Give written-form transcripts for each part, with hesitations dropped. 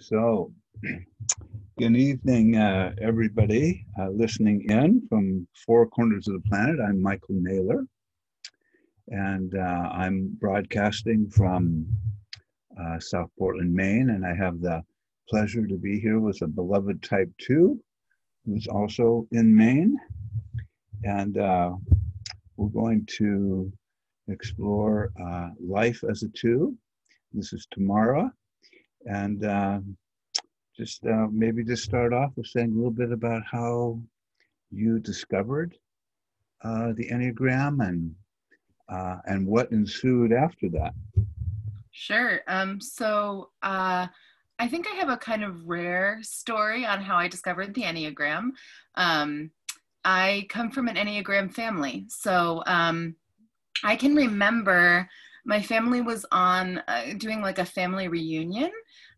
So, good evening, everybody listening in from four corners of the planet. I'm Michael Naylor, and I'm broadcasting from South Portland, Maine, and I have the pleasure to be here with a beloved Type 2, who's also in Maine, and we're going to explore life as a 2. This is Tamara, and maybe just start off with saying a little bit about how you discovered the Enneagram and what ensued after that. Sure. I think I have a kind of rare story on how I discovered the Enneagram. I come from an Enneagram family. So I can remember my family was on doing like a family reunion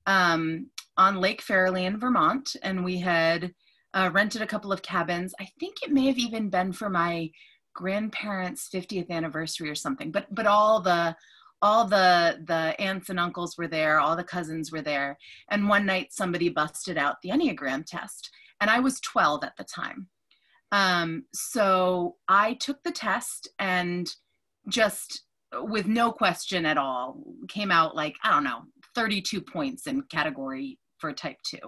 on Lake Fairley in Vermont. And we had rented a couple of cabins. I think it may have even been for my grandparents' 50th anniversary or something, but all the aunts and uncles were there, all the cousins were there. And one night somebody busted out the Enneagram test, and I was 12 at the time. So I took the test and just with no question at all came out like, I don't know, 32 points in category for Type 2.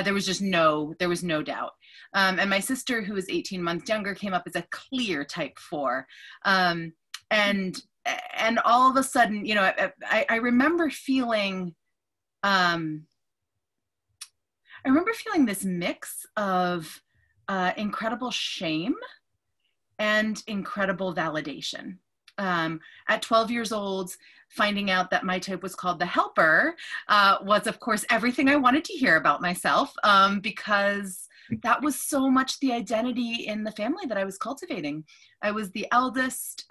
There was no doubt. And my sister, who was 18 months younger, came up as a clear Type 4. And all of a sudden, I remember feeling, this mix of incredible shame and incredible validation. At 12 years old, finding out that my type was called the helper was, of course, everything I wanted to hear about myself, because that was so much the identity in the family that I was cultivating. I was the eldest,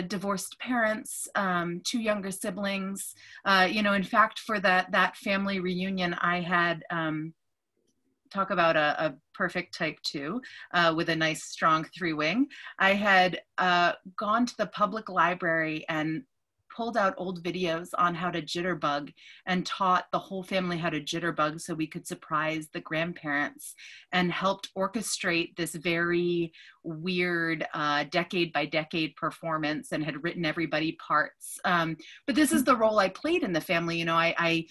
divorced parents, 2 younger siblings. In fact, for that family reunion, I had talk about a perfect Type 2 with a nice strong 3-wing. I had gone to the public library and pulled out old videos on how to jitterbug and taught the whole family how to jitterbug so we could surprise the grandparents, and helped orchestrate this very weird decade by decade performance, and had written everybody parts. But this is the role I played in the family. I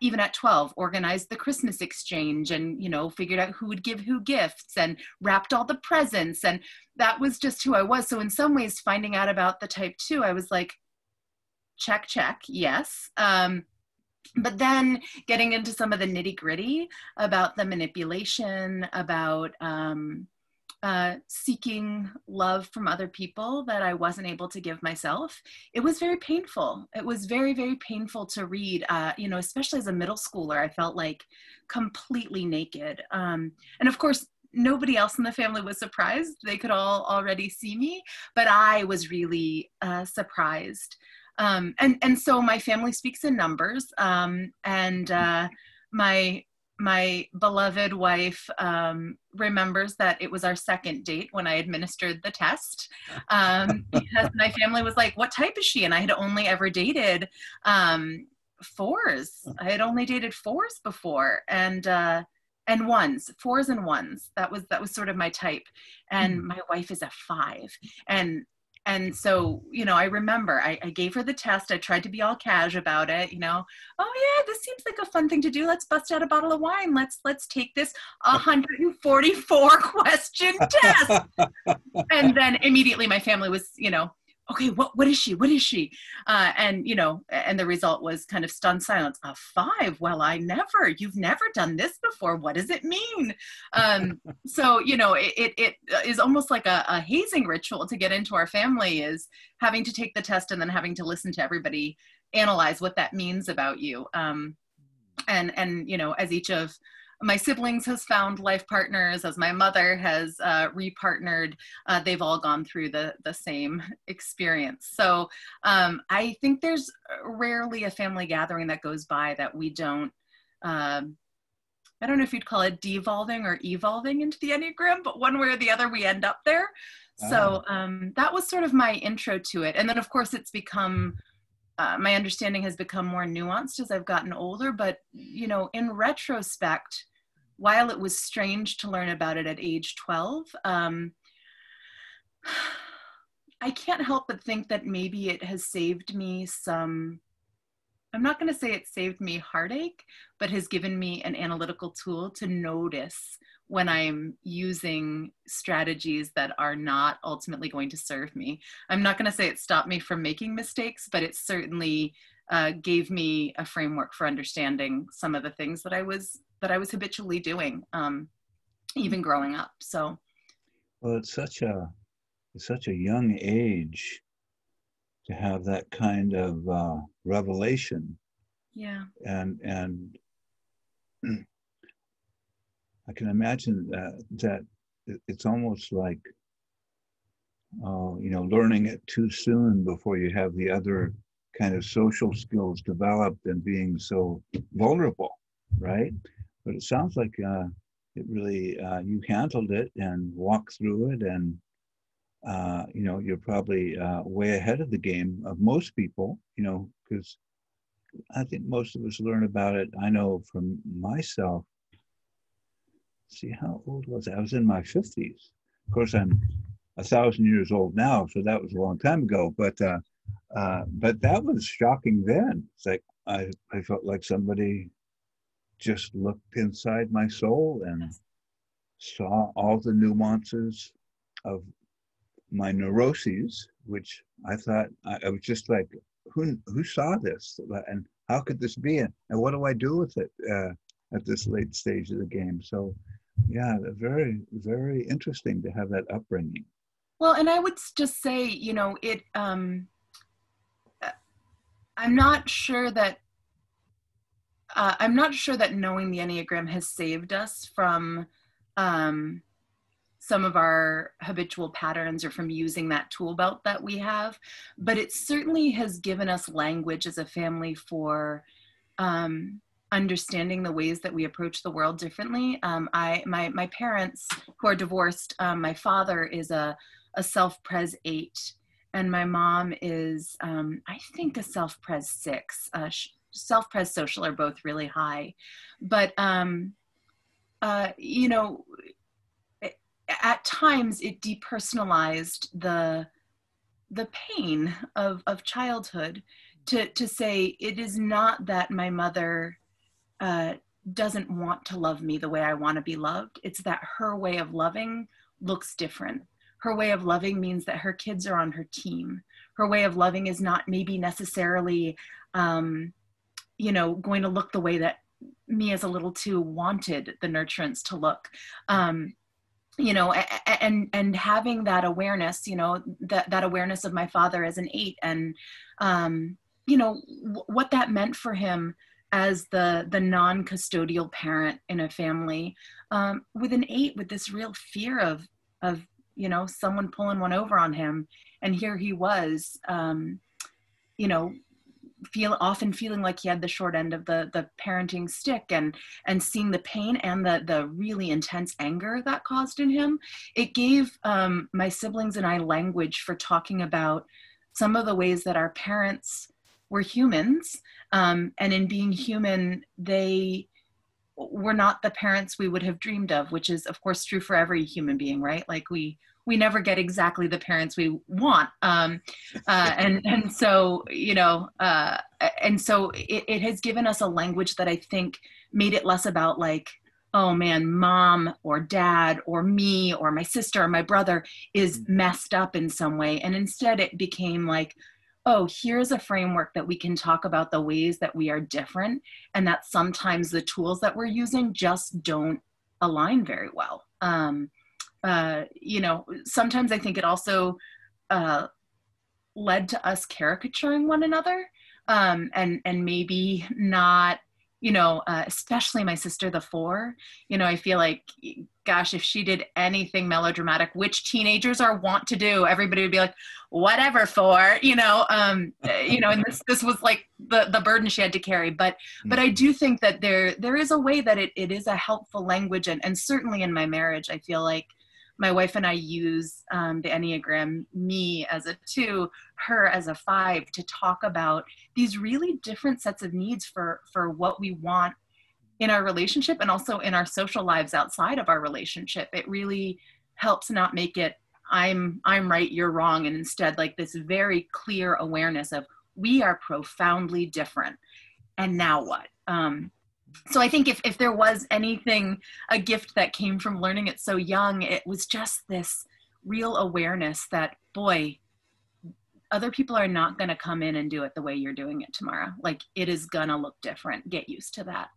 even at 12 organized the Christmas exchange, and figured out who would give who gifts and wrapped all the presents, and that was just who I was. So in some ways, finding out about the Type 2, I was like, check, yes. But then getting into some of the nitty gritty about the manipulation, about seeking love from other people that I wasn't able to give myself, it was very painful. It was very, very painful to read, especially as a middle schooler. I felt like completely naked. And of course, nobody else in the family was surprised. They could all already see me, but I was really surprised. And so my family speaks in numbers, and my beloved wife remembers that it was our second date when I administered the test, because my family was like, what type is she? And I had only ever dated 4s. I had only dated 4s before, and 1s, 4s and 1s. That was sort of my type. And my wife is a 5. And so, I remember I gave her the test. I tried to be all cash about it, oh yeah, this seems like a fun thing to do. Let's bust out a bottle of wine. Let's take this 144 question test. And then immediately my family was, okay, what is she? What is she? And the result was kind of stunned silence. A 5? Well, you've never done this before. What does it mean? So, it is almost like a hazing ritual to get into our family, is having to take the test and then having to listen to everybody analyze what that means about you. And as each of my siblings has found life partners, as my mother has repartnered, they've all gone through the same experience. So I think there's rarely a family gathering that goes by that we don't, I don't know if you'd call it devolving or evolving into the Enneagram, but one way or the other, we end up there. So that was sort of my intro to it. And then of course it's become my understanding has become more nuanced as I've gotten older, but, you know, in retrospect, while it was strange to learn about it at age 12, I can't help but think that maybe it has saved me some, I'm not going to say it saved me heartache, but has given me an analytical tool to notice when I'm using strategies that are not ultimately going to serve me. I'm not going to say it stopped me from making mistakes, but it certainly gave me a framework for understanding some of the things that I was habitually doing, even growing up. So, Well, it's such a young age to have that kind of revelation, yeah. and I can imagine that it's almost like you know, learning it too soon before you have the other kind of social skills developed and being so vulnerable, right? But it sounds like it really you handled it and walked through it, and you know, you're probably way ahead of the game of most people, you know, because I think most of us learn about it. I know from myself. See, how old was I? I was in my 50s. Of course, I'm 1,000 years old now, so that was a long time ago. But that was shocking then. It's like I felt like somebody just looked inside my soul and saw all the nuances of my neuroses, which I thought I was just like, who saw this, and how could this be, and what do I do with it at this late stage of the game? So, yeah, very very interesting to have that upbringing. Well, and I would just say, you know, I'm not sure that I'm not sure that knowing the Enneagram has saved us from um, some of our habitual patterns or from using that tool belt that we have, but it certainly has given us language as a family for um, understanding the ways that we approach the world differently. My parents who are divorced, my father is a self-pres 8, and my mom is, I think, a self-pres 6. Self-pres social are both really high, but you know, at times it depersonalized the pain of childhood to say it is not that my mother uh, doesn't want to love me the way I want to be loved. It's that her way of loving looks different. Her way of loving means that her kids are on her team. Her way of loving is not maybe necessarily, you know, going to look the way that me as a little two wanted the nurturance to look. You know, and having that awareness, you know, that awareness of my father as an 8, and you know, what that meant for him as the non-custodial parent in a family, with an 8, with this real fear of you know, someone pulling one over on him, and here he was, you know, often feeling like he had the short end of the parenting stick, and seeing the pain and the really intense anger that caused in him. It gave my siblings and I language for talking about some of the ways that our parents were humans, and in being human, they were not the parents we would have dreamed of, which is of course true for every human being, right? Like we never get exactly the parents we want, and so, you know, and so it has given us a language that I think made it less about like, oh man, mom or dad or me or my sister or my brother is messed up in some way, and instead it became like, oh, here's a framework that we can talk about the ways that we are different, and that sometimes the tools that we're using just don't align very well. You know, sometimes I think it also led to us caricaturing one another, and maybe not, you know, especially my sister, the 4. You know, I feel like, gosh, if she did anything melodramatic, which teenagers are wont to do, everybody would be like, whatever, 4, you know, and this was like the burden she had to carry. But I do think that there is a way that it is a helpful language, and certainly in my marriage, I feel like my wife and I use the Enneagram, me as a 2, her as a 5, to talk about these really different sets of needs for what we want in our relationship and also in our social lives outside of our relationship. It really helps not make it I'm right, you're wrong, and instead like this very clear awareness of we are profoundly different. And now what? So I think if there was anything, a gift that came from learning it so young, it was just this real awareness that, boy, other people are not going to come in and do it the way you're doing it, Tamara. Like, it is going to look different. Get used to that.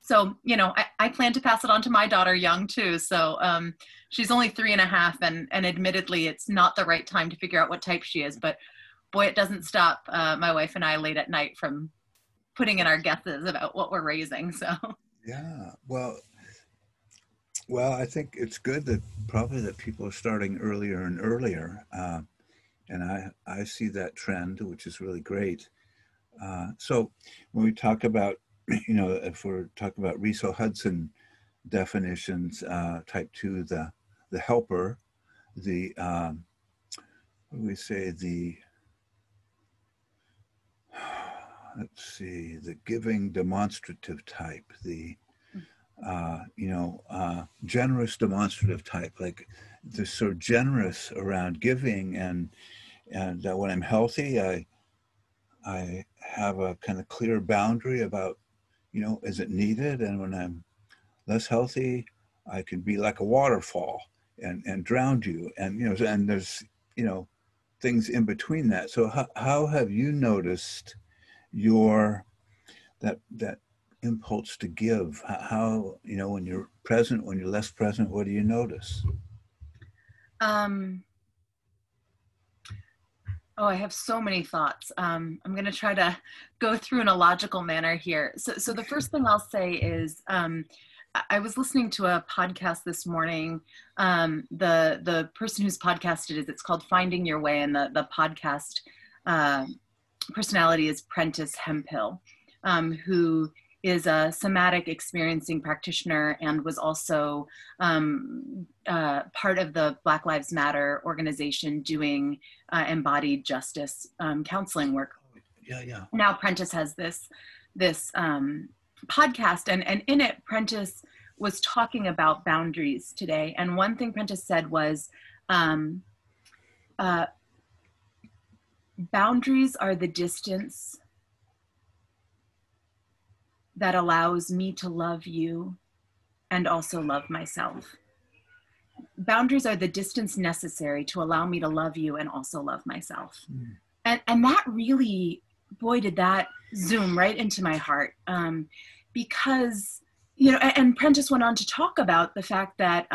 So, you know, I plan to pass it on to my daughter young too. So she's only 3.5, and admittedly, it's not the right time to figure out what type she is. But boy, it doesn't stop my wife and I late at night from putting in our guesses about what we're raising. So Yeah, well, I think it's good that probably that people are starting earlier and earlier, and I see that trend, which is really great. So when we talk about, you know, if we're talking about Riso Hudson definitions, type 2, the helper, the what do we say, the let's see, the giving demonstrative type, the generous demonstrative type, like they're so generous around giving, and when I'm healthy, I have a kind of clear boundary about, you know, is it needed? And when I'm less healthy, I can be like a waterfall and drown you, and you know, and there's, you know, things in between that. So how have you noticed your that impulse to give? How, you know, when you're present, when you're less present, what do you notice? Oh, I have so many thoughts. I'm going to try to go through in a logical manner here. So the first thing I'll say is I was listening to a podcast this morning. The person who's podcasted it's called Finding Your Way, and the podcast personality is Prentice Hemphill, who is a somatic experiencing practitioner and was also part of the Black Lives Matter organization doing embodied justice counseling work. Yeah. Now Prentice has this podcast, and in it, Prentice was talking about boundaries today. And one thing Prentice said was, boundaries are the distance that allows me to love you and also love myself. Boundaries are the distance necessary to allow me to love you and also love myself. And that really, boy, did that zoom right into my heart. Because, you know, and Prentice went on to talk about the fact that,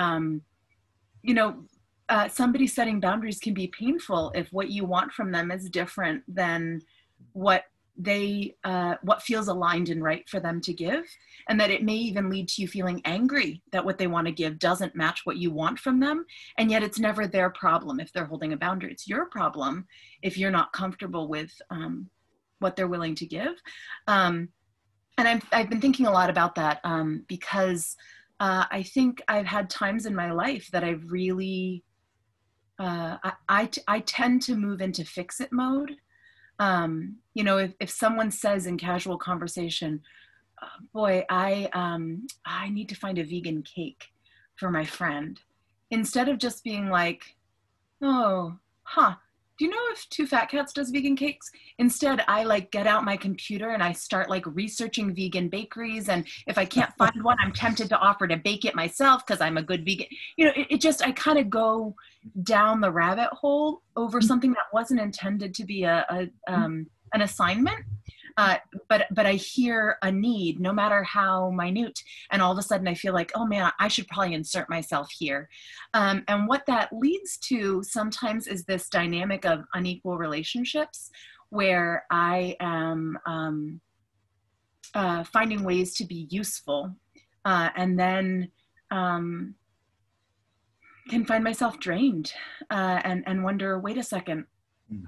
you know, somebody setting boundaries can be painful if what you want from them is different than what feels aligned and right for them to give, and that it may even lead to you feeling angry that what they want to give doesn't match what you want from them. And yet it's never their problem if they're holding a boundary. It's your problem if you're not comfortable with what they're willing to give. And I've been thinking a lot about that because I think I've had times in my life that I've really I tend to move into fix-it mode. You know, if someone says in casual conversation, boy, I need to find a vegan cake for my friend, instead of just being like, oh, do you know if Two Fat Cats does vegan cakes? Instead, I like get out my computer and I start like researching vegan bakeries. And if I can't find one, I'm tempted to offer to bake it myself because I'm a good vegan. You know, it just, I kind of go down the rabbit hole over something that wasn't intended to be an assignment. But I hear a need, no matter how minute, and all of a sudden I feel like, oh man, I should probably insert myself here. And what that leads to sometimes is this dynamic of unequal relationships where I am finding ways to be useful, and then can find myself drained and wonder, wait a second,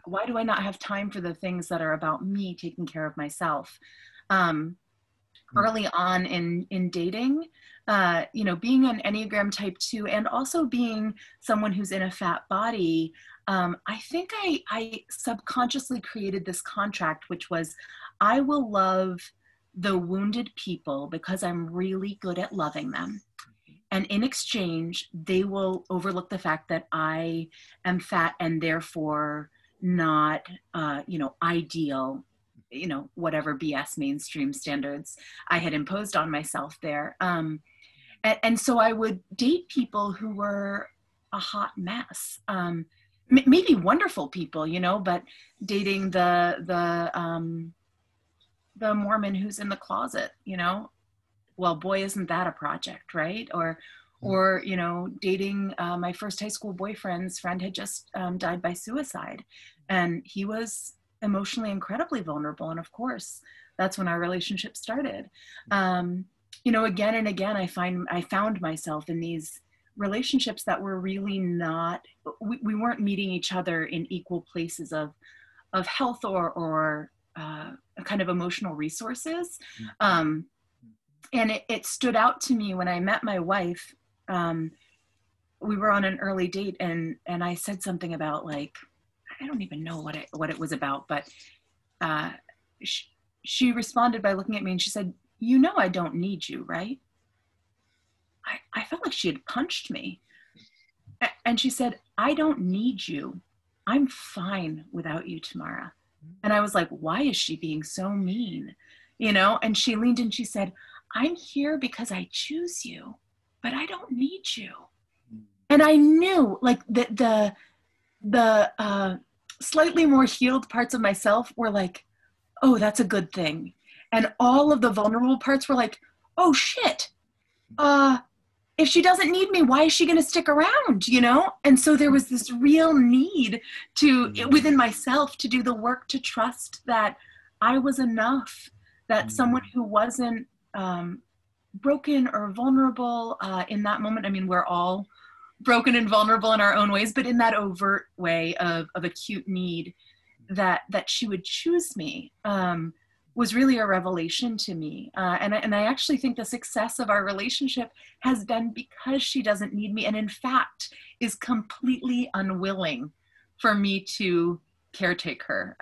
why do I not have time for the things that are about me taking care of myself? early on in dating, being an Enneagram type 2 and also being someone who's in a fat body, I think I subconsciously created this contract, which was I will love the wounded people because I'm really good at loving them. And in exchange, they will overlook the fact that I am fat and therefore not, ideal, whatever BS mainstream standards I had imposed on myself there. And so I would date people who were a hot mess. Maybe wonderful people, but dating the Mormon who's in the closet, well, boy, isn't that a project, right? Or dating my first high school boyfriend's friend had just died by suicide, and he was emotionally incredibly vulnerable. And of course, that's when our relationship started. Again and again, I found myself in these relationships that were really not. We weren't meeting each other in equal places of health or kind of emotional resources. And it stood out to me when I met my wife. We were on an early date, and I said something about, like, I don't even know what it was about, but she responded by looking at me and she said, I don't need you, right? I felt like she had punched me. And she said, I don't need you. I'm fine without you, Tamara. And I was like, why is she being so mean? And she leaned in, she said, I'm here because I choose you, but I don't need you. And I knew, like, the slightly more healed parts of myself were like, oh, that's a good thing. And all of the vulnerable parts were like, oh shit, if she doesn't need me, why is she going to stick around, And so there was this real need within myself to do the work to trust that I was enough, that someone who wasn't broken or vulnerable in that moment. I mean, we're all broken and vulnerable in our own ways, but in that overt way of acute need, that she would choose me was really a revelation to me. And I actually think the success of our relationship has been because she doesn't need me, and in fact is completely unwilling for me to caretake her.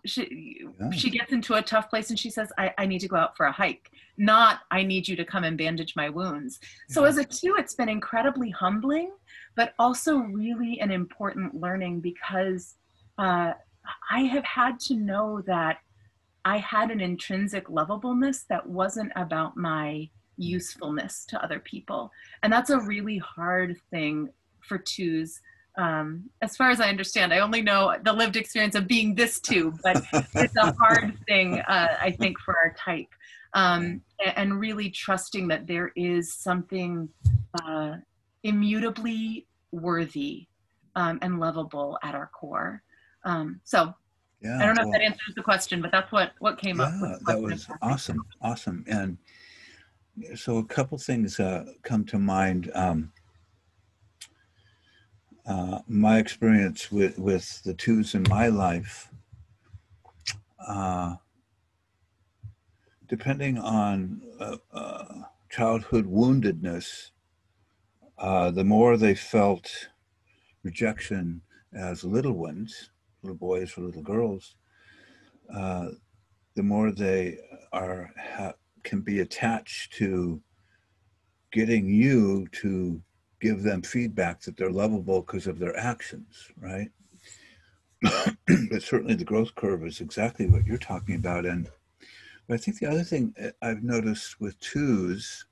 She gets into a tough place and she says, I need to go out for a hike, not I need you to come and bandage my wounds. So as a 2, it's been incredibly humbling, but also really an important learning, because I have had to know that I had an intrinsic lovableness that wasn't about my usefulness to other people. And that's a really hard thing for 2s. As far as I understand, I only know the lived experience of being this 2, but it's a hard thing, I think, for our type. And really trusting that there is something immutably worthy and lovable at our core. I don't know if that answers the question, but that's what came up. Yeah, that was awesome. And so a couple things come to mind. My experience with the 2s in my life, depending on childhood woundedness, the more they felt rejection as little ones, little boys or little girls, the more they can be attached to getting you to give them feedback that they're lovable because of their actions, right? But certainly the growth curve is exactly what you're talking about. But I think the other thing I've noticed with 2s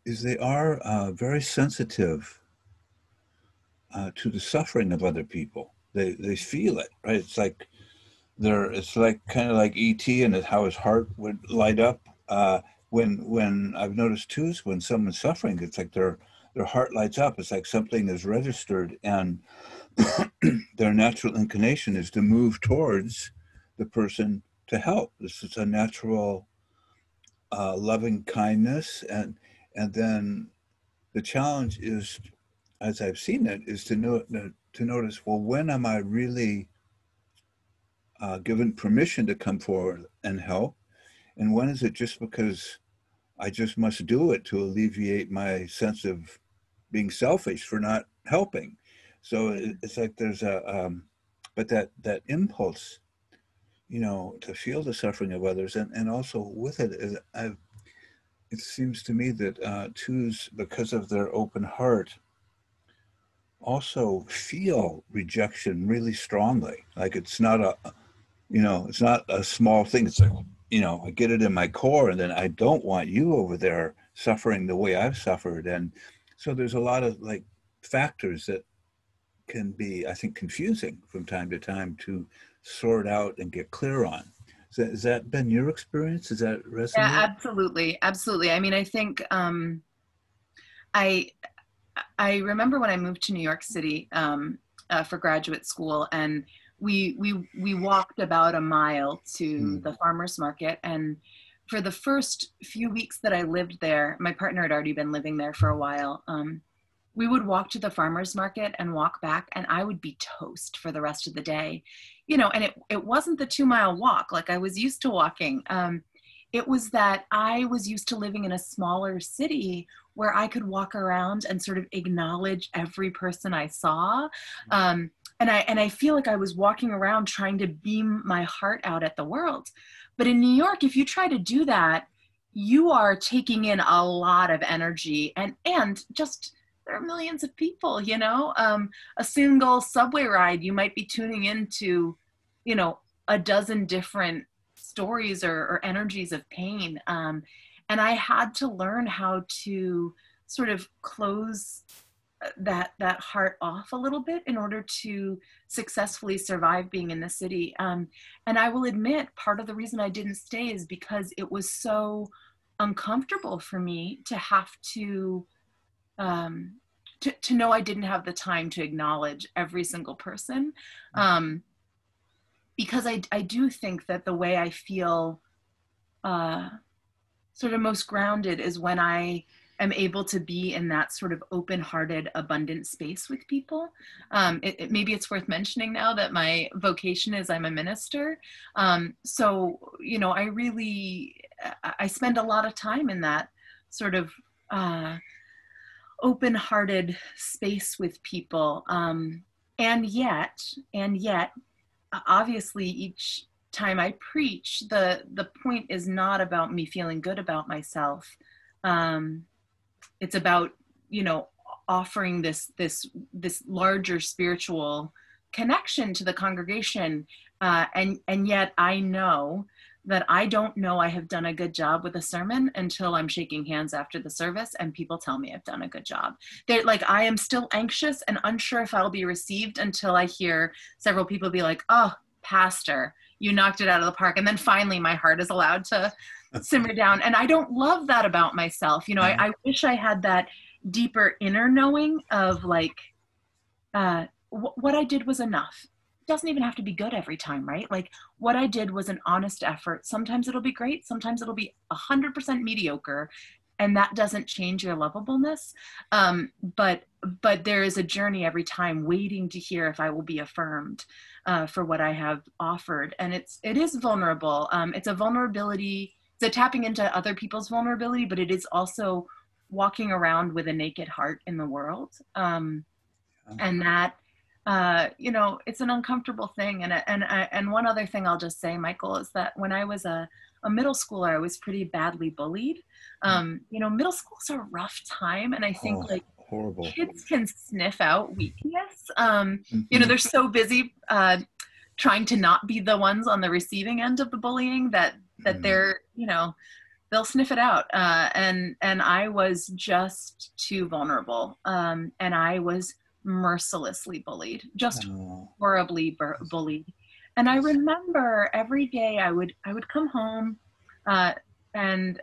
is they are very sensitive to the suffering of other people. They feel it, right? It's like kind of like E.T. and how his heart would light up. When I've noticed 2s, when someone's suffering, it's like their heart lights up. It's like something is registered, and their natural inclination is to move towards the person to help. This is a natural loving kindness, and then the challenge is, as I've seen it, is to notice, well, when am I really given permission to come forward and help, and when is it just because I just must do it to alleviate my sense of being selfish for not helping. So it's like there's but that impulse, to feel the suffering of others, and also with it, it seems to me that twos, because of their open heart, also feel rejection really strongly. Like it's not a small thing. It's like, I get it in my core, and then I don't want you over there suffering the way I've suffered. And so there's a lot of like factors that can be, I think, confusing from time to time to sort out and get clear on. Has that been your experience? Does that Yeah, resonate? absolutely. Absolutely. I mean, I think I I remember when I moved to New York City for graduate school, and we walked about a mile to Mm, the farmers market. And for the first few weeks that I lived there, my partner had already been living there for a while. We would walk to the farmers market and walk back, and I would be toast for the rest of the day. And it wasn't the 2 mile walk like I was used to walking. It was that I was used to living in a smaller city where I could walk around and sort of acknowledge every person I saw. And I feel like I was walking around trying to beam my heart out at the world. But in New York, if you try to do that, you are taking in a lot of energy, and just there are millions of people. A single subway ride, you might be tuning into, a dozen different stories or energies of pain. And I had to learn how to sort of close that heart off a little bit in order to successfully survive being in the city. And I will admit, part of the reason I didn't stay is because it was so uncomfortable for me to have um, to know I didn't have the time to acknowledge every single person. Because I do think that the way I feel uh, sort of most grounded is when I am able to be in that sort of open-hearted, abundant space with people. Maybe it's worth mentioning now that my vocation is I'm a minister. So, I spend a lot of time in that sort of open-hearted space with people. And yet, obviously each time I preach, the point is not about me feeling good about myself. It's about, offering this larger spiritual connection to the congregation. And yet I know that I don't know I have done a good job with a sermon until I'm shaking hands after the service and people tell me I've done a good job. They're like, I am still anxious and unsure if I'll be received until I hear several people be like, oh, pastor, you knocked it out of the park. And then finally my heart is allowed to simmer down. And I don't love that about myself. yeah. I wish I had that deeper inner knowing of like, what I did was enough. It doesn't even have to be good every time, right? Like what I did was an honest effort. Sometimes it'll be great. Sometimes it'll be 100% mediocre. And that doesn't change your lovableness. But there is a journey every time waiting to hear if I will be affirmed for what I have offered. And it is vulnerable. It's a vulnerability. It's a tapping into other people's vulnerability, but it is also walking around with a naked heart in the world. And that, it's an uncomfortable thing. And one other thing I'll just say, Michael, is that when I was a middle schooler, I was pretty badly bullied. Middle school's a rough time. And I think like Horrible. kids can sniff out weakness. Mm-hmm. They're so busy trying to not be the ones on the receiving end of the bullying that they're, they'll sniff it out. And I was just too vulnerable. And I was mercilessly bullied, just horribly bullied. And I remember every day I would come home and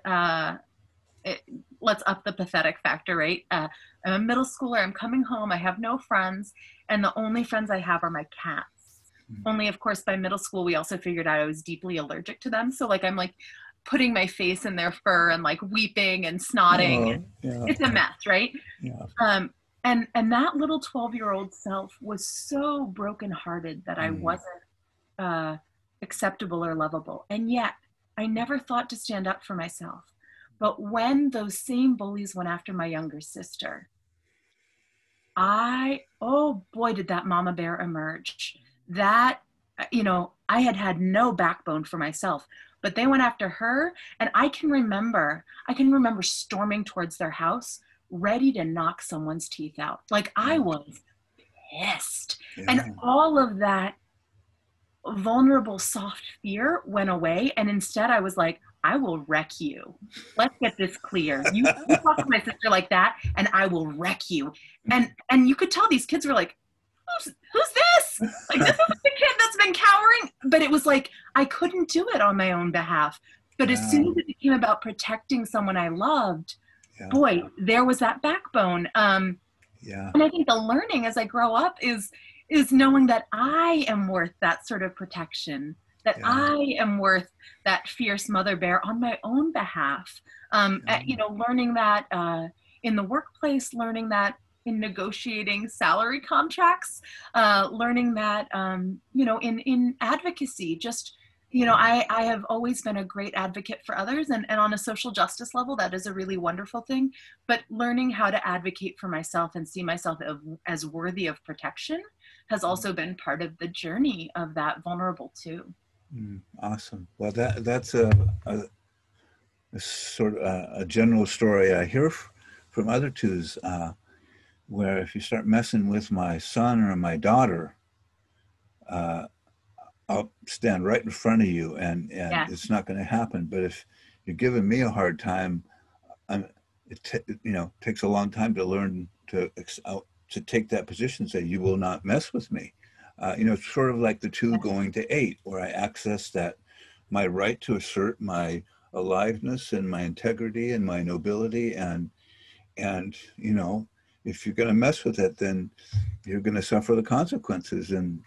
let's up the pathetic factor, right? I'm a middle schooler. I'm coming home. I have no friends. And the only friends I have are my cats. Only, of course, by middle school, we also figured out I was deeply allergic to them. So like, I'm like putting my face in their fur and like weeping and snotting. Yeah. It's a mess, right? Yeah. And that little 12-year-old self was so brokenhearted that I wasn't acceptable or lovable. And yet I never thought to stand up for myself. But when those same bullies went after my younger sister, oh boy, did that mama bear emerge. That, I had no backbone for myself, but they went after her. And I can remember storming towards their house, ready to knock someone's teeth out. Like, I was pissed. Yeah. And all of that vulnerable, soft fear went away. And instead I was like, I will wreck you. Let's get this clear. You talk to my sister like that and I will wreck you. And you could tell these kids were like, who's this? Like, this is the kid that's been cowering. But it was like, I couldn't do it on my own behalf. But as soon as it became about protecting someone I loved, boy, there was that backbone. And I think the learning as I grow up is knowing that I am worth that sort of protection, that I am worth that fierce mother bear on my own behalf. Learning that in the workplace, learning that in negotiating salary contracts, learning that, in advocacy, just, I have always been a great advocate for others, and on a social justice level, that is a really wonderful thing. But learning how to advocate for myself and see myself as worthy of protection has also been part of the journey of that vulnerable too. Awesome. Well, that's a sort of a general story I hear from other twos, where if you start messing with my son or my daughter, I'll stand right in front of you, and it's not going to happen. But if you're giving me a hard time, it takes a long time to learn to take that position, say, you will not mess with me. It's sort of like the 2 going to 8, where I access that, my right to assert my aliveness and my integrity and my nobility. And if you're going to mess with it, then you're going to suffer the consequences. And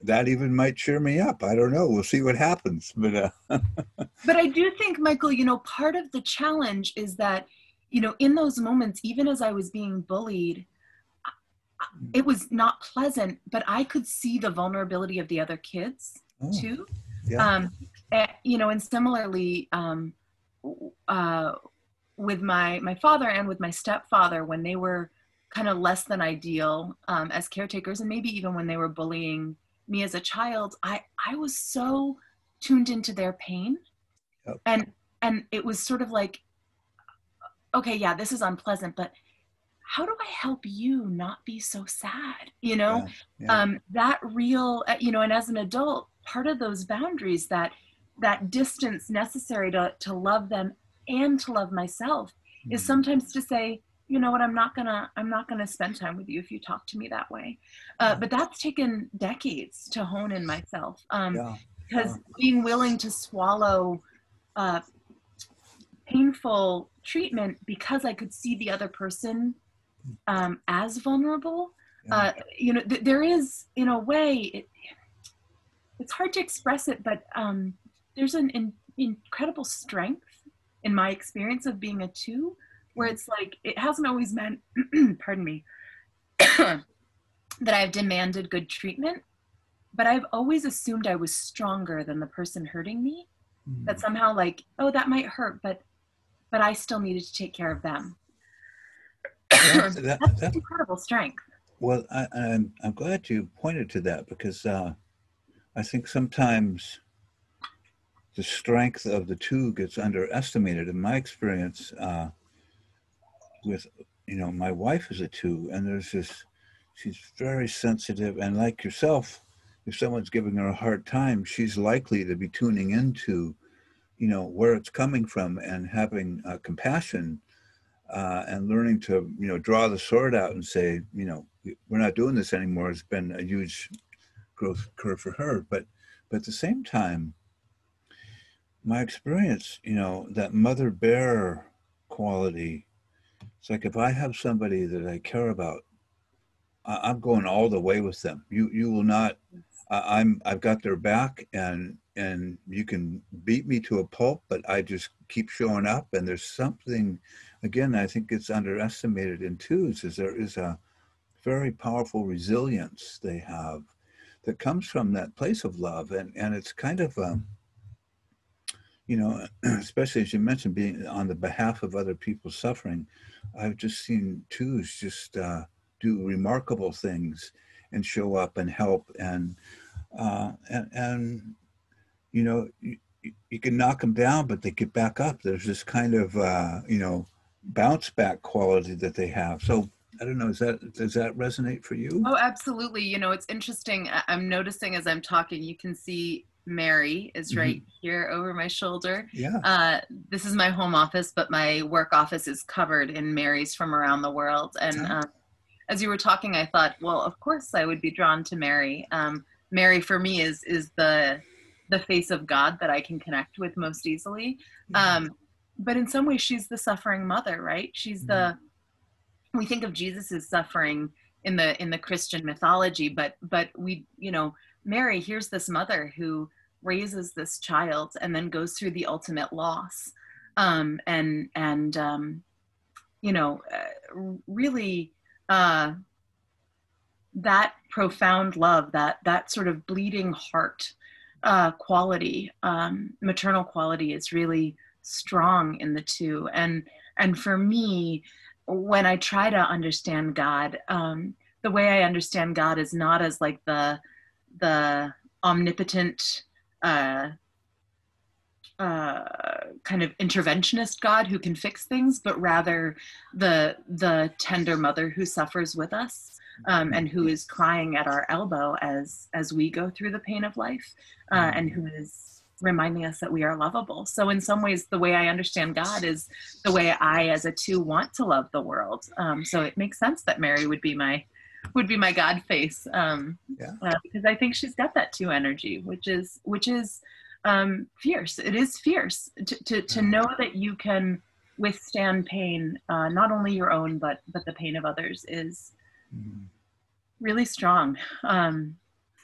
that even might cheer me up. I don't know. We'll see what happens. But but I do think, Michael, part of the challenge is that, in those moments, even as I was being bullied, it was not pleasant, but I could see the vulnerability of the other kids too. And similarly, with my father and with my stepfather, when they were kind of less than ideal as caretakers, and maybe even when they were bullying me as a child, I was so tuned into their pain. And it was sort of like, okay, yeah, this is unpleasant, but how do I help you not be so sad? That real, and as an adult, part of those boundaries, that distance necessary to love them and to love myself is sometimes to say, you know what, I'm not gonna spend time with you if you talk to me that way. But that's taken decades to hone in myself, because being willing to swallow painful treatment because I could see the other person as vulnerable. There is, in a way, it's hard to express it, but there's an incredible strength in my experience of being a 2, where it's like, it hasn't always meant, pardon me, that I've demanded good treatment, but I've always assumed I was stronger than the person hurting me, that somehow, like, oh, that might hurt, but I still needed to take care of them. That's incredible strength. Well, I'm glad you pointed to that, because I think sometimes the strength of the 2 gets underestimated. In my experience, with my wife is a 2, and she's very sensitive, and like yourself, if someone's giving her a hard time, she's likely to be tuning into where it's coming from, and having compassion, and learning to draw the sword out and say, we're not doing this anymore. It's been a huge growth curve for her, but at the same time, my experience, that mother bear quality, it's like, if I have somebody that I care about, I'm going all the way with them. You will not. I've got their back, and you can beat me to a pulp, but I just keep showing up. And there's something, again, I think it's underestimated in 2s, is there is a very powerful resilience they have, that comes from that place of love. And it's kind of, you know, especially as you mentioned, being on the behalf of other people suffering, I've just seen twos just do remarkable things and show up and help and you know, you can knock them down, but they get back up. There's this kind of you know, bounce back quality that they have. So I don't know, does that resonate for you? Oh, absolutely. You know, it's interesting. I'm noticing as I'm talking, you can see Mary is right here over my shoulder. Yeah. This is my home office, but my work office is covered in Marys from around the world. And as you were talking, I thought, well, of course I would be drawn to Mary. Mary for me is the face of God that I can connect with most easily. But in some ways, she's the suffering mother, right? She's we think of Jesus's suffering in the Christian mythology, but we, you know, Mary, here's this mother who raises this child and then goes through the ultimate loss, and you know, really that profound love, that sort of bleeding heart quality, maternal quality, is really strong in the two. And for me, when I try to understand God, the way I understand God is not as like the omnipotent kind of interventionist God who can fix things, but rather the tender mother who suffers with us, and who is crying at our elbow as we go through the pain of life, and who is reminding us that we are lovable. So in some ways, the way I understand God is the way I, as a two, want to love the world. So it makes sense that Mary would be my God face, because I think she's got that two energy, which is fierce. It is fierce to know that you can withstand pain, not only your own, but the pain of others, is really strong.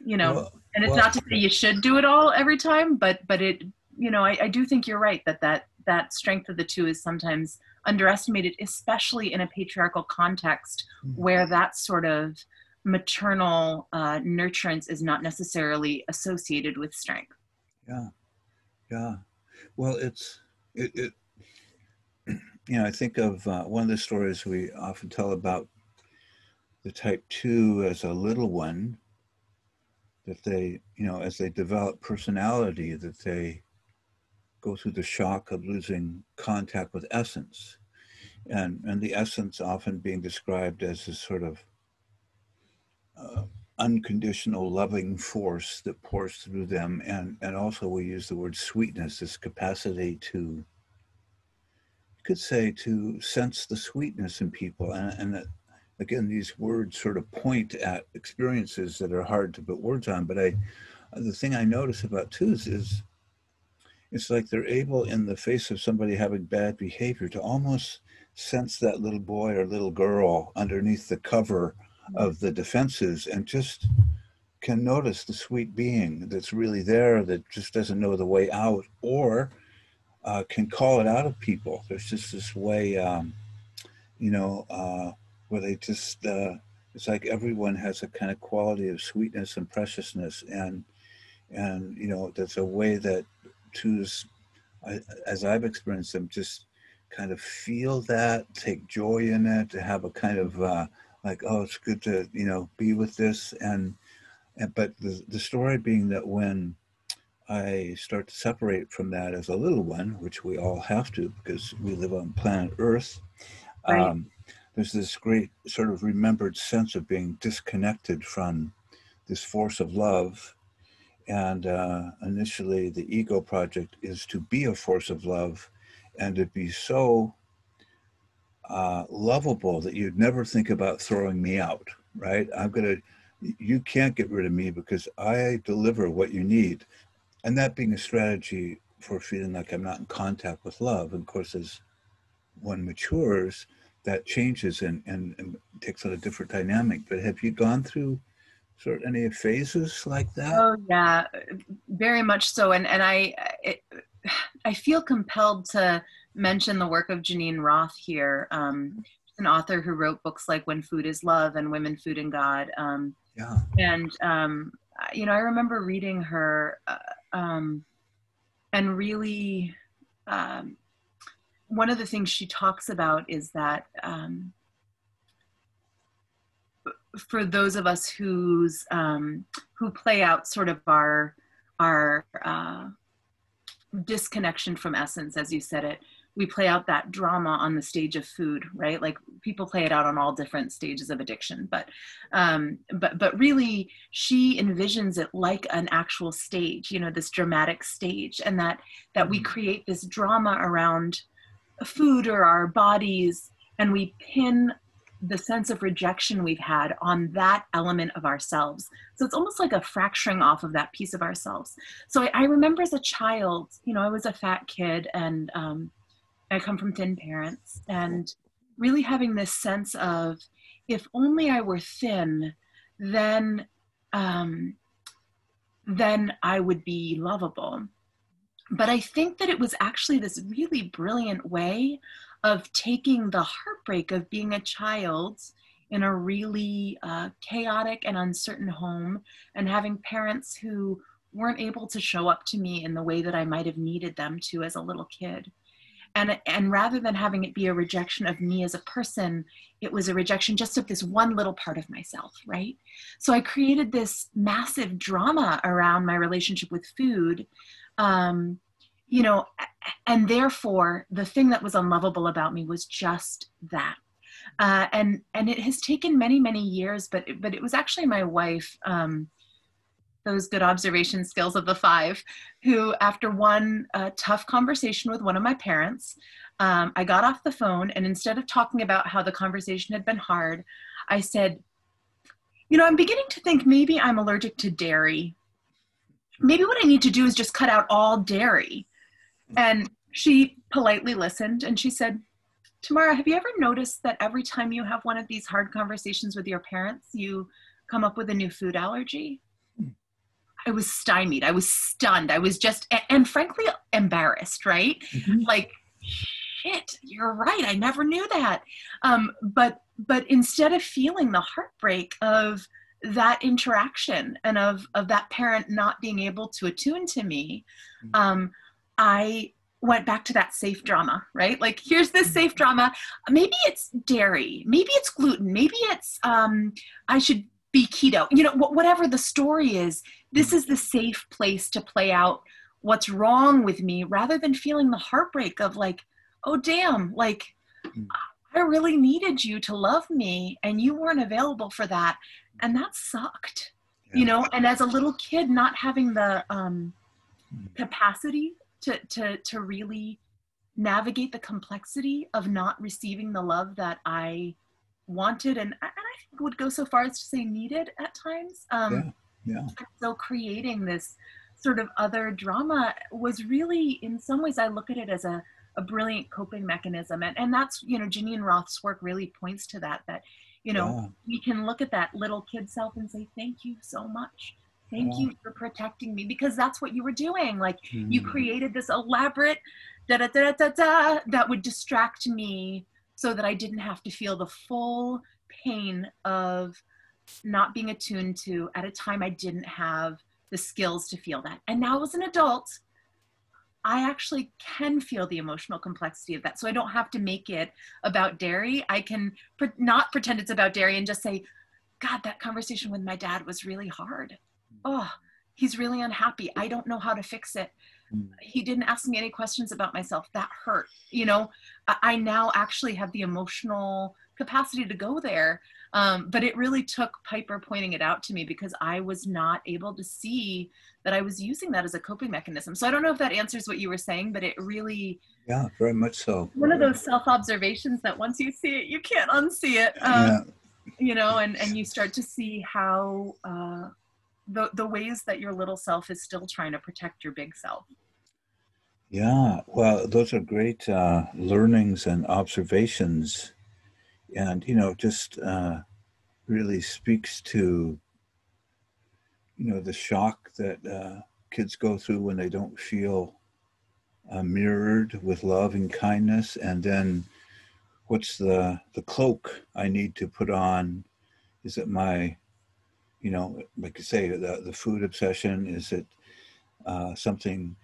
You know, and it's not to say you should do it all every time, but it, you know, I do think you're right that strength of the two is sometimes underestimated, especially in a patriarchal context where that sort of maternal nurturance is not necessarily associated with strength. Yeah. Well, it you know, I think of one of the stories we often tell about the type 2 as a little one, that they, you know, as they develop personality, that they go through the shock of losing contact with essence, and the essence often being described as this sort of unconditional loving force that pours through them, and also we use the word sweetness, this capacity to, you could say, to sense the sweetness in people, and that, again, these words sort of point at experiences that are hard to put words on. But the thing I notice about twos is it's like they're able, in the face of somebody having bad behavior, to almost sense that little boy or little girl underneath the cover of the defenses, and just can notice the sweet being that's really there, that just doesn't know the way out, or can call it out of people. There's just this way, you know, where they just, it's like everyone has a kind of quality of sweetness and preciousness, and you know, that's a way that twos, as I've experienced them, just kind of feel that, take joy in it, to have a kind of like, oh, it's good to, you know, be with this, and but the story being that when I start to separate from that as a little one, which we all have to because we live on planet Earth, Right. there's this great sort of remembered sense of being disconnected from this force of love. And initially, the ego project is to be a force of love and to be so lovable that you'd never think about throwing me out, right? You can't get rid of me because I deliver what you need. And that being a strategy for feeling like I'm not in contact with love. And of course, as one matures, that changes and takes on a different dynamic. But have you gone through sort of any phases like that? Oh yeah, very much so. And I feel compelled to mention the work of Janine Roth here, an author who wrote books like When Food is Love and Women, Food, and God. Yeah. And I remember reading her, and really, um, one of the things she talks about is that for those of us who play out sort of our disconnection from essence, as you said it, we play out that drama on the stage of food, right? Like people play it out on all different stages of addiction, but really she envisions it like an actual stage, this dramatic stage, and that we create this drama around food or our bodies, and we pin the sense of rejection we've had on that element of ourselves. So it's almost like a fracturing off of that piece of ourselves. So I remember as a child, I was a fat kid, and I come from thin parents, and really having this sense of, if only I were thin, then I would be lovable. But I think that it was actually this really brilliant way of taking the heartbreak of being a child in a really chaotic and uncertain home, and having parents who weren't able to show up to me in the way that I might have needed them to as a little kid. And rather than having it be a rejection of me as a person, it was a rejection just of this one little part of myself, right? So I created this massive drama around my relationship with food, and therefore the thing that was unlovable about me was just that. And it has taken many, many years, but it was actually my wife, those good observation skills of the 5, who, after one tough conversation with one of my parents, I got off the phone, and instead of talking about how the conversation had been hard, I said, I'm beginning to think maybe I'm allergic to dairy. Maybe what I need to do is just cut out all dairy. And she politely listened, and she said, Tamara, have you ever noticed that every time you have one of these hard conversations with your parents, you come up with a new food allergy? I was stymied. I was stunned. I was just, and frankly, embarrassed, right? Mm-hmm. Like, shit, you're right. I never knew that. But instead of feeling the heartbreak of that interaction and of that parent not being able to attune to me, I went back to that safe drama, right? Like, here's this safe drama. Maybe it's dairy. Maybe it's gluten. Maybe it's, I should be keto. Whatever the story is, this is the safe place to play out what's wrong with me, rather than feeling the heartbreak of like, oh, damn, like, I really needed you to love me and you weren't available for that. And that sucked, and as a little kid, not having the capacity to really navigate the complexity of not receiving the love that I wanted, and I think would go so far as to say needed at times. So creating this sort of other drama was really, in some ways, I look at it as a brilliant coping mechanism. And that's, Janine Roth's work really points to that, we can look at that little kid self and say, thank you so much. Thank you for protecting me, because that's what you were doing. Like, you created this elaborate da-da-da-da-da that would distract me so that I didn't have to feel the full pain of not being attuned to at a time I didn't have the skills to feel that. And now as an adult, I actually can feel the emotional complexity of that. So I don't have to make it about dairy. I can not pretend it's about dairy and just say, God, that conversation with my dad was really hard. Oh, he's really unhappy. I don't know how to fix it. He didn't ask me any questions about myself. That hurt. I now actually have the emotional capacity to go there. But it really took Piper pointing it out to me, because I was not able to see that I was using that as a coping mechanism. So I don't know if that answers what you were saying, but it really... Yeah, very much so. One of those self-observations that once you see it, you can't unsee it. And you start to see how the ways that your little self is still trying to protect your big self. Yeah, well, those are great learnings and observations. And, just really speaks to, the shock that kids go through when they don't feel mirrored with love and kindness. And then what's the cloak I need to put on? Is it my, you know, like you say, the food obsession? Is it something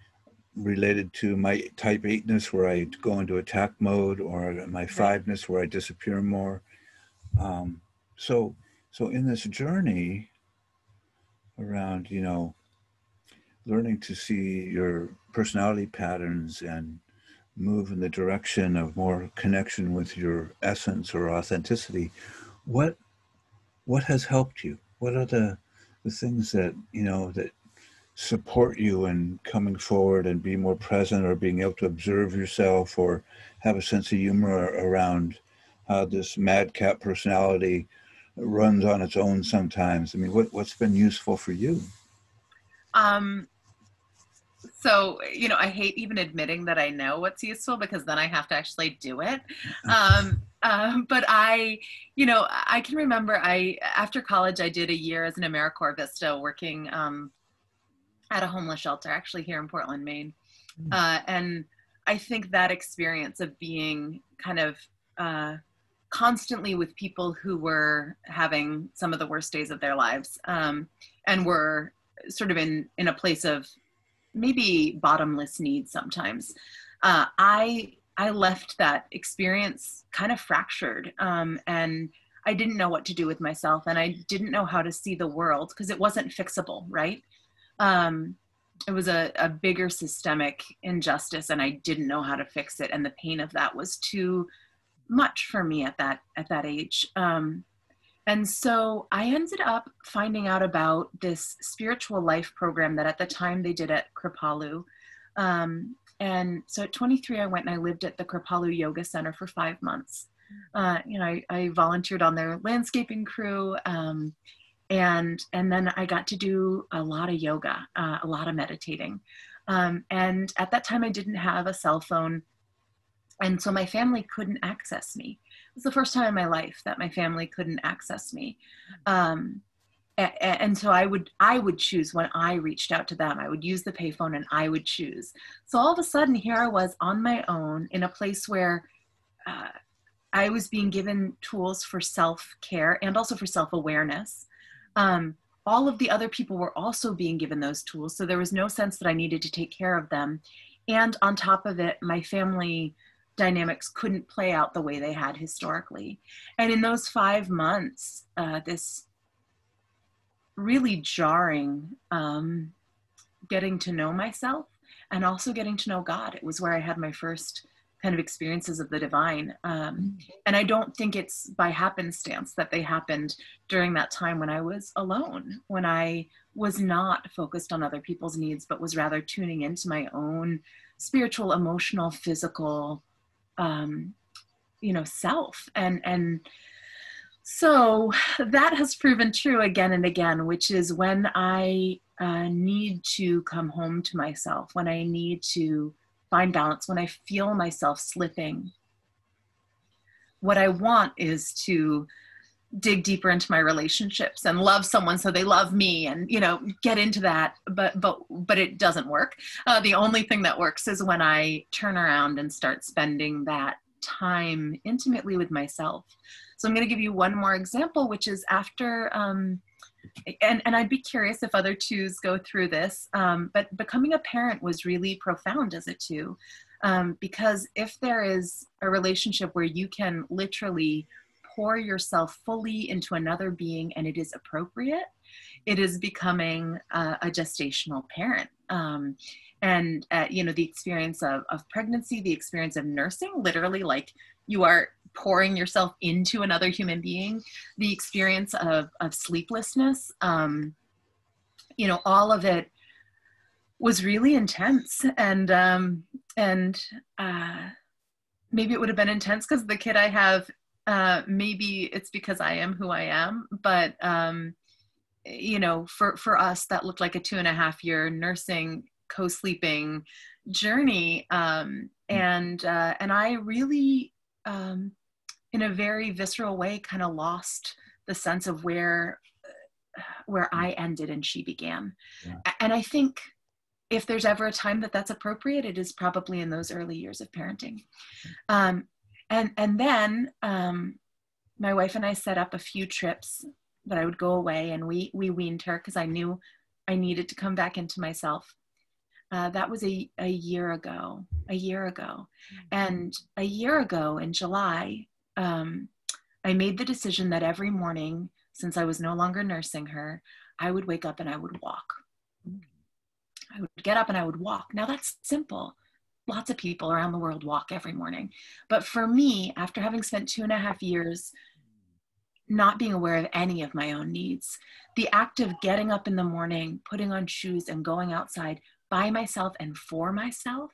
related to my type 8ness where I go into attack mode, or my Right. 5ness where I disappear more? Um, so, so in this journey around, you know, learning to see your personality patterns and move in the direction of more connection with your essence or authenticity, what what has helped you? What are the things that, you know, that support you in coming forward and be more present, or being able to observe yourself, or have a sense of humor around how this madcap personality runs on its own sometimes? I mean, what's been useful for you? Um, so, you know, I hate even admitting that I know what's useful because then I have to actually do it. But you know, I can remember after college, I did a year as an AmeriCorps Vista working at a homeless shelter, actually here in Portland, Maine. And I think that experience of being kind of constantly with people who were having some of the worst days of their lives, and were sort of in a place of maybe bottomless need sometimes. I left that experience kind of fractured, and I didn't know what to do with myself, and I didn't know how to see the world because it wasn't fixable, right? Um, it was a bigger systemic injustice, and I didn't know how to fix it, and the pain of that was too much for me at that age. And so I ended up finding out about this spiritual life program that at the time they did at Kripalu. And so at 23, I went and I lived at the Kripalu Yoga Center for 5 months. You know, I volunteered on their landscaping crew, and then I got to do a lot of yoga, a lot of meditating. And at that time, I didn't have a cell phone, and so my family couldn't access me. It was the first time in my life that my family couldn't access me. And so I would choose when I reached out to them. I would use the payphone and I would choose. So all of a sudden, here I was on my own in a place where uh, I was being given tools for self-care and also for self-awareness. Um, all of the other people were also being given those tools, so there was no sense that I needed to take care of them. And on top of it, my family dynamics couldn't play out the way they had historically. And in those 5 months, this really jarring getting to know myself and also getting to know God. It was where I had my first kind of experiences of the divine. And I don't think it's by happenstance that they happened during that time when I was alone, when I was not focused on other people's needs, but was rather tuning into my own spiritual, emotional, physical, you know, self. And so that has proven true again and again, which is when I need to come home to myself, when I need to find balance, when I feel myself slipping. What I want is to dig deeper into my relationships and love someone so they love me, and, you know, get into that. But it doesn't work. The only thing that works is when I turn around and start spending that time intimately with myself. So I'm going to give you one more example, which is after, and I'd be curious if other twos go through this, but becoming a parent was really profound as a two, because if there is a relationship where you can literally pour yourself fully into another being and it is appropriate, it is becoming a gestational parent. And you know, the experience of pregnancy, the experience of nursing, literally like you are pouring yourself into another human being, the experience of sleeplessness, you know, all of it was really intense. And maybe it would have been intense because the kid I have, maybe it's because I am who I am, but you know, for us, that looked like a 2.5-year nursing, co-sleeping journey. And I really, in a very visceral way, kind of lost the sense of where I ended and she began. Yeah. And I think if there's ever a time that that's appropriate, it is probably in those early years of parenting. And then my wife and I set up a few trips that I would go away, and we weaned her because I knew I needed to come back into myself. That was a year ago, And a year ago in July, I made the decision that every morning, since I was no longer nursing her, I would wake up and I would walk. I would get up and I would walk. Now that's simple. Lots of people around the world walk every morning. But for me, after having spent 2.5 years not being aware of any of my own needs, the act of getting up in the morning, putting on shoes and going outside by myself and for myself,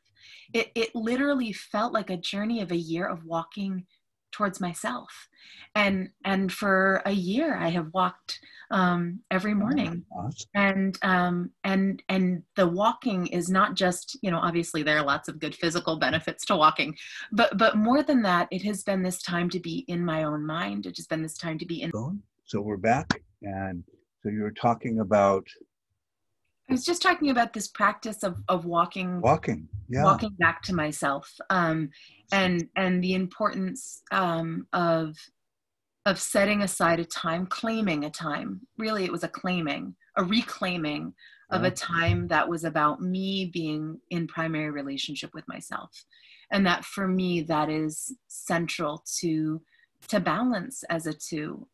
it literally felt like a journey of a year of walking towards myself. And for a year I have walked every morning. And the walking is not just, obviously there are lots of good physical benefits to walking, but more than that, it has been this time to be in my own mind. It has been this time to be in. So we're back, and so you were talking about. I was just talking about this practice of walking, yeah, walking back to myself, and the importance of setting aside a time, claiming a time. Really, it was a reclaiming of a time that was about me being in primary relationship with myself. And that for me, that is central to balance as a two.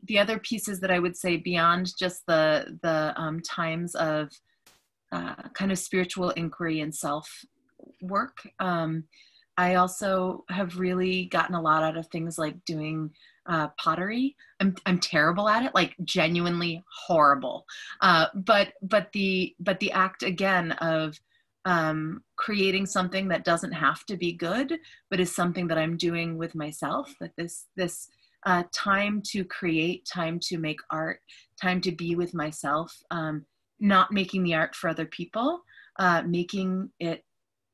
The other pieces that I would say beyond just the times of kind of spiritual inquiry and self work, I also have really gotten a lot out of things like doing pottery. I'm terrible at it, like genuinely horrible. But the act again of creating something that doesn't have to be good, but is something that I'm doing with myself. That this time to create, time to make art, time to be with myself, not making the art for other people, making it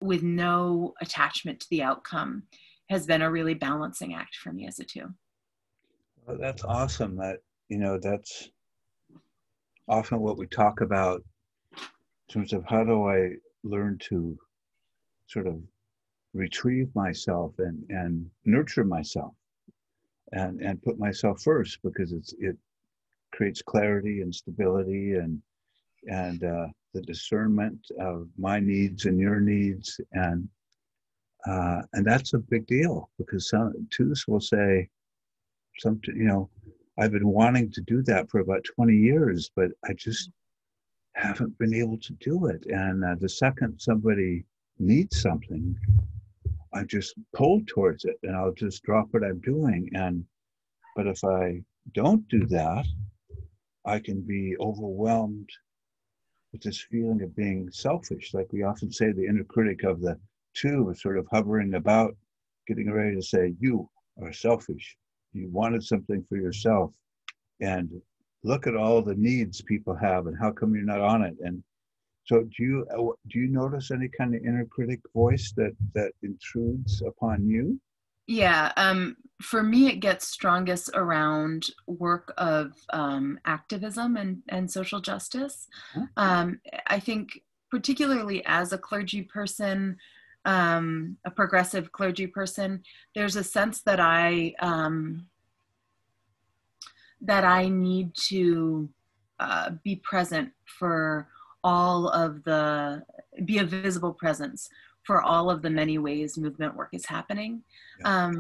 with no attachment to the outcome, has been a really balancing act for me as a two. Well, that's awesome. That's often what we talk about in terms of how do I learn to sort of retrieve myself and nurture myself and put myself first, because it creates clarity and stability and the discernment of my needs and your needs, and that's a big deal, because some twos will say, I've been wanting to do that for about 20 years, but I just haven't been able to do it. And the second somebody needs something, I just pull towards it, and I'll just drop what I'm doing. But if I don't do that, I can be overwhelmed with this feeling of being selfish. Like we often say, the inner critic of the two is sort of hovering about, getting ready to say, you are selfish. You wanted something for yourself. And look at all the needs people have, and how come you're not on it? And so do you notice any kind of inner critic voice that intrudes upon you? Yeah. For me, it gets strongest around work of activism and social justice. I think particularly as a clergy person, a progressive clergy person, there's a sense that I need to be present for be a visible presence for all of the many ways movement work is happening. Yeah.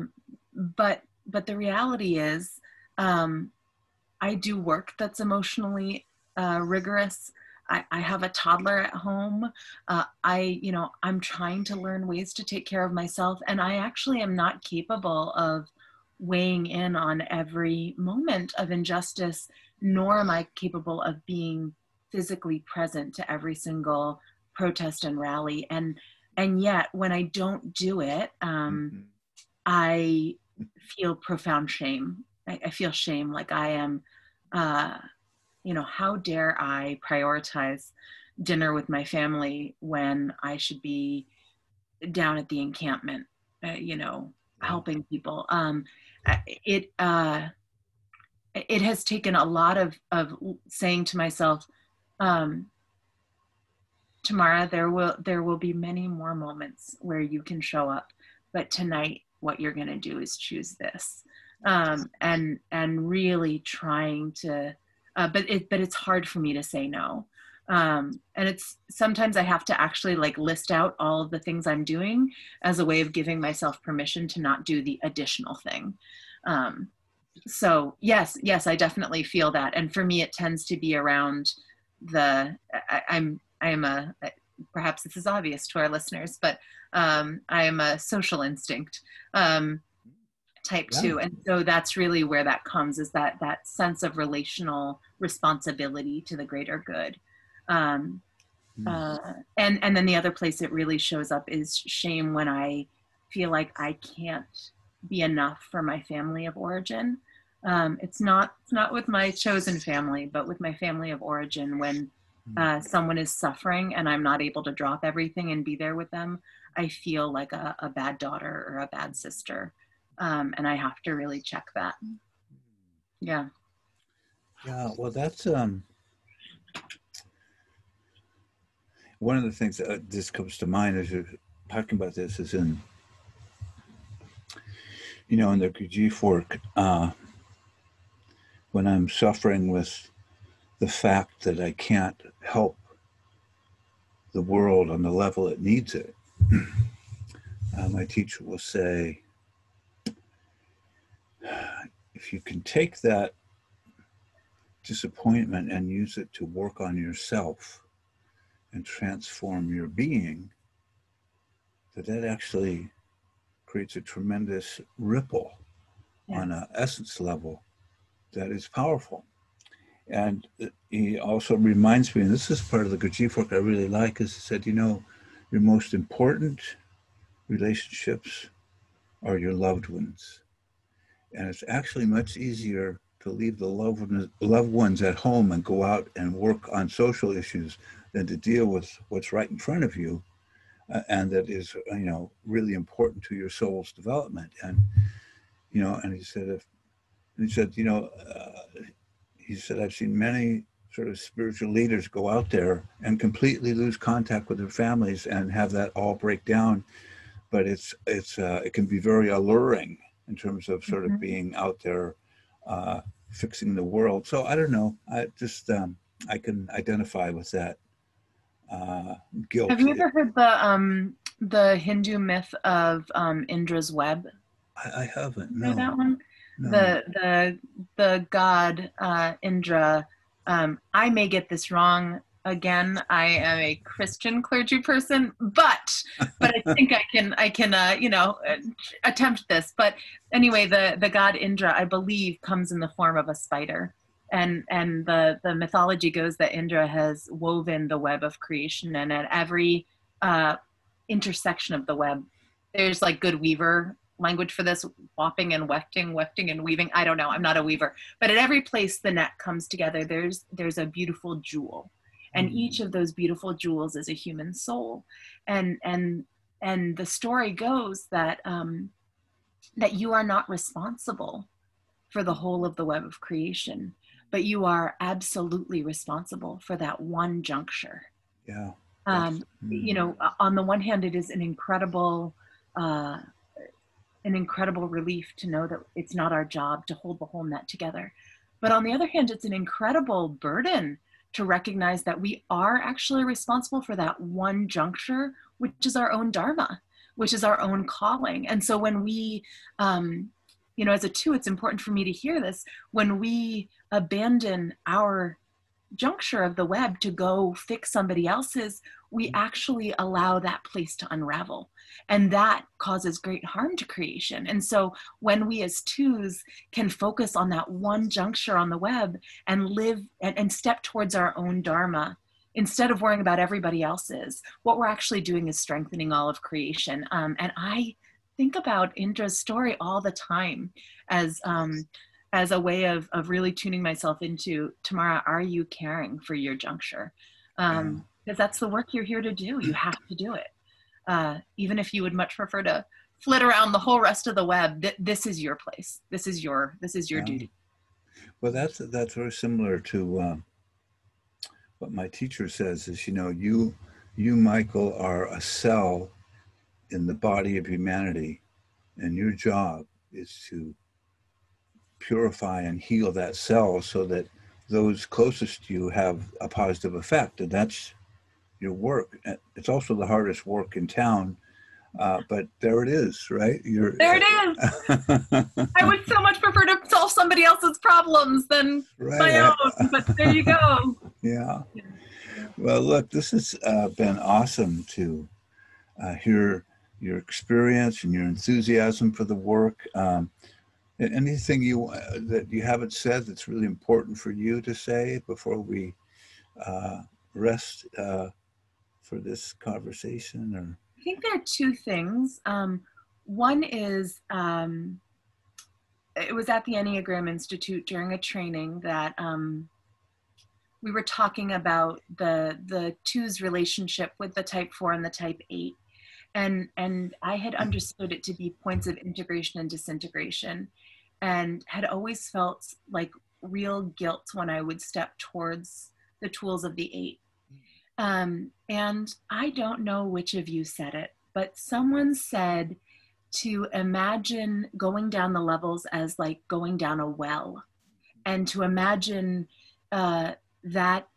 But the reality is, I do work that's emotionally rigorous. I have a toddler at home. I'm trying to learn ways to take care of myself, and I actually am not capable of weighing in on every moment of injustice, nor am I capable of being physically present to every single protest and rally. And yet when I don't do it, I feel profound shame. I feel shame, like I am, how dare I prioritize dinner with my family when I should be down at the encampment, helping people. It has taken a lot of saying to myself, Tamara, there will be many more moments where you can show up, but tonight what you're going to do is choose this. and really trying to, but it's hard for me to say no. And it's sometimes I have to actually like list out all of the things I'm doing as a way of giving myself permission to not do the additional thing. So yes, I definitely feel that. And for me, it tends to be around I'm a, perhaps this is obvious to our listeners, but I am a social instinct type Yeah. 2. And so that's really where that comes, is that sense of relational responsibility to the greater good. And then the other place it really shows up is shame, when I feel like I can't be enough for my family of origin. It's not with my chosen family, but with my family of origin. When someone is suffering and I'm not able to drop everything and be there with them, I feel like a bad daughter or a bad sister. And I have to really check that. Yeah. Yeah, well, that's one of the things that this comes to mind as you're talking about this is in the grief work, when I'm suffering with the fact that I can't help the world on the level it needs it. My teacher will say, if you can take that disappointment and use it to work on yourself and transform your being, that actually creates a tremendous ripple on an essence level that is powerful. And he also reminds me, and this is part of the grief work I really like, is he said, your most important relationships are your loved ones. And it's actually much easier to leave the loved ones at home and go out and work on social issues than to deal with what's right in front of you, and that is, really important to your soul's development. And, and he said, I've seen many sort of spiritual leaders go out there and completely lose contact with their families and have that all break down. But it can be very alluring in terms of sort of being out there fixing the world. So I don't know. I just I can identify with that guilt. Have you ever heard the Hindu myth of Indra's web? I haven't. You know No. that one? No. The god Indra. I may get this wrong. Again, I am a Christian clergy person, but I think I can attempt this. But anyway, the god Indra, I believe, comes in the form of a spider. And the mythology goes that Indra has woven the web of creation, and at every intersection of the web, there's like good weaver language for this, whopping and wefting and weaving. I don't know, I'm not a weaver, but at every place the net comes together, there's a beautiful jewel, and each of those beautiful jewels is a human soul. And the story goes that that you are not responsible for the whole of the web of creation, but you are absolutely responsible for that one juncture. Yeah. On the one hand, it is an incredible relief to know that it's not our job to hold the whole net together. But on the other hand, it's an incredible burden to recognize that we are actually responsible for that one juncture, which is our own dharma, which is our own calling. And so when we, as a 2, it's important for me to hear this, when we abandon our juncture of the web to go fix somebody else's, we actually allow that place to unravel, and that causes great harm to creation. And so when we as 2s can focus on that one juncture on the web and live and step towards our own dharma instead of worrying about everybody else's, what we're actually doing is strengthening all of creation. And I think about Indra's story all the time as a way of really tuning myself into, Tamara, are you caring for your juncture? Because that's the work you're here to do. You have to do it. Even if you would much prefer to flit around the whole rest of the web, this is your place. This is your duty. Well, that's very similar to what my teacher says is, you, Michael, are a cell in the body of humanity, and your job is to purify and heal that cell so that those closest to you have a positive effect. And that's your work. It's also the hardest work in town, but there it is, right? There it is. I would so much prefer to solve somebody else's problems than my own, but there you go. Yeah. Well, look, this has been awesome to hear your experience and your enthusiasm for the work. Anything that you haven't said that's really important for you to say before we rest for this conversation? Or I think there are two things. One is it was at the Enneagram Institute during a training that we were talking about the two's relationship with the type 4 and the type 8. And I had understood it to be points of integration and disintegration, and had always felt like real guilt when I would step towards the tools of the 8. And I don't know which of you said it, but someone said to imagine going down the levels as like going down a well, and to imagine that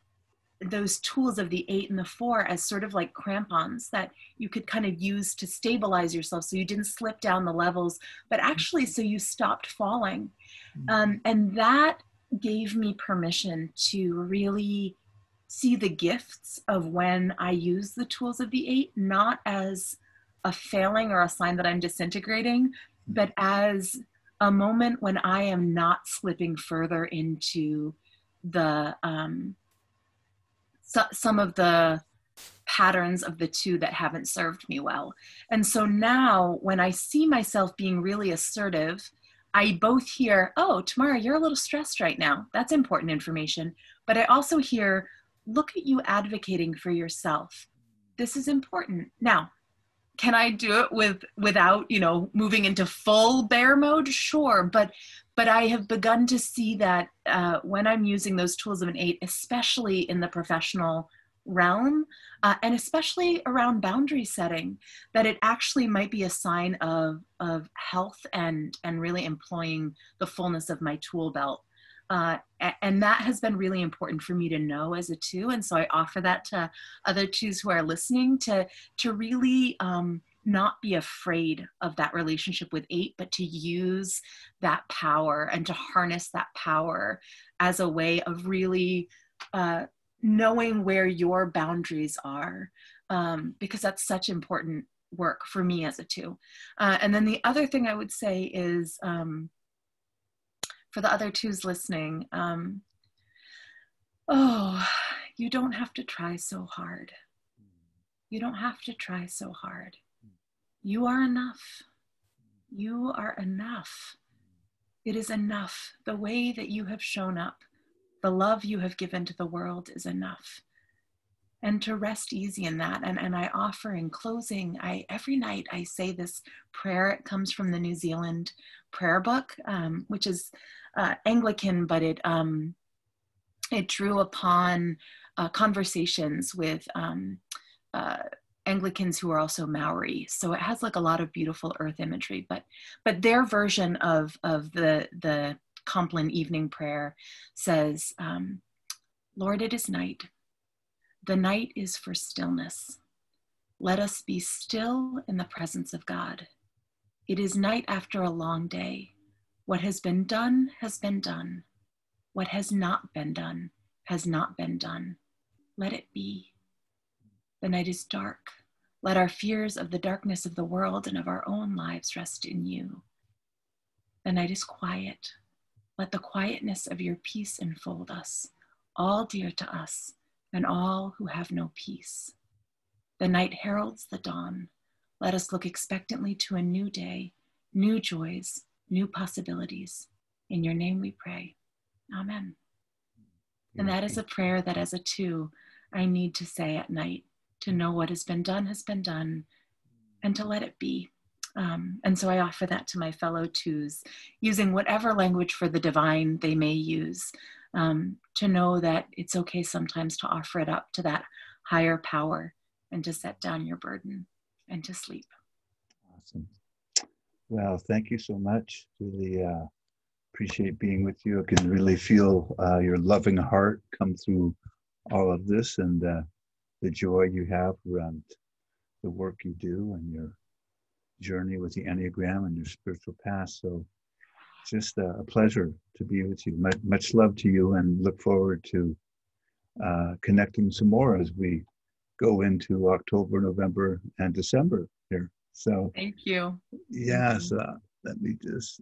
those tools of the 8 and the 4 as sort of like crampons that you could kind of use to stabilize yourself so you didn't slip down the levels, but actually so you stopped falling. And that gave me permission to really see the gifts of when I use the tools of the 8, not as a failing or a sign that I'm disintegrating, but as a moment when I am not slipping further into the some of the patterns of the 2 that haven't served me well. And so now when I see myself being really assertive, I both hear, oh, Tamara, you're a little stressed right now. That's important information. But I also hear, look at you advocating for yourself. This is important. Now, can I do it without, moving into full bear mode? Sure. But I have begun to see that when I'm using those tools of an 8, especially in the professional realm, and especially around boundary setting, that it actually might be a sign of health and really employing the fullness of my tool belt. And that has been really important for me to know as a 2. And so I offer that to other 2s who are listening to really not be afraid of that relationship with 8, but to use that power and to harness that power as a way of really knowing where your boundaries are, because that's such important work for me as a 2. And then the other thing I would say is, for the other 2s listening, you don't have to try so hard. You don't have to try so hard. You are enough. You are enough. It is enough. The way that you have shown up, the love you have given to the world is enough. And to rest easy in that. And I offer in closing, every night I say this prayer. It comes from the New Zealand prayer book, which is Anglican, but it drew upon conversations with Anglicans who are also Maori. So it has like a lot of beautiful earth imagery, but their version of the Compline evening prayer says, Lord, it is night. The night is for stillness. Let us be still in the presence of God. It is night after a long day. What has been done has been done. What has not been done has not been done. Let it be. The night is dark. Let our fears of the darkness of the world and of our own lives rest in you. The night is quiet. Let the quietness of your peace enfold us, all dear to us and all who have no peace. The night heralds the dawn. Let us look expectantly to a new day, new joys, new possibilities. In your name we pray. Amen. And that is a prayer that as a 2, I need to say at night, to know what has been done, and to let it be. And so I offer that to my fellow 2s, using whatever language for the divine they may use, to know that it's okay sometimes to offer it up to that higher power and to set down your burden and to sleep. Awesome. Well, thank you so much. Really appreciate being with you. I can really feel your loving heart come through all of this, and the joy you have around the work you do and your journey with the Enneagram and your spiritual path. So just a pleasure to be with you. Much love to you, and look forward to connecting some more as we go into October, November, and December here. So Thank you. yes, let me just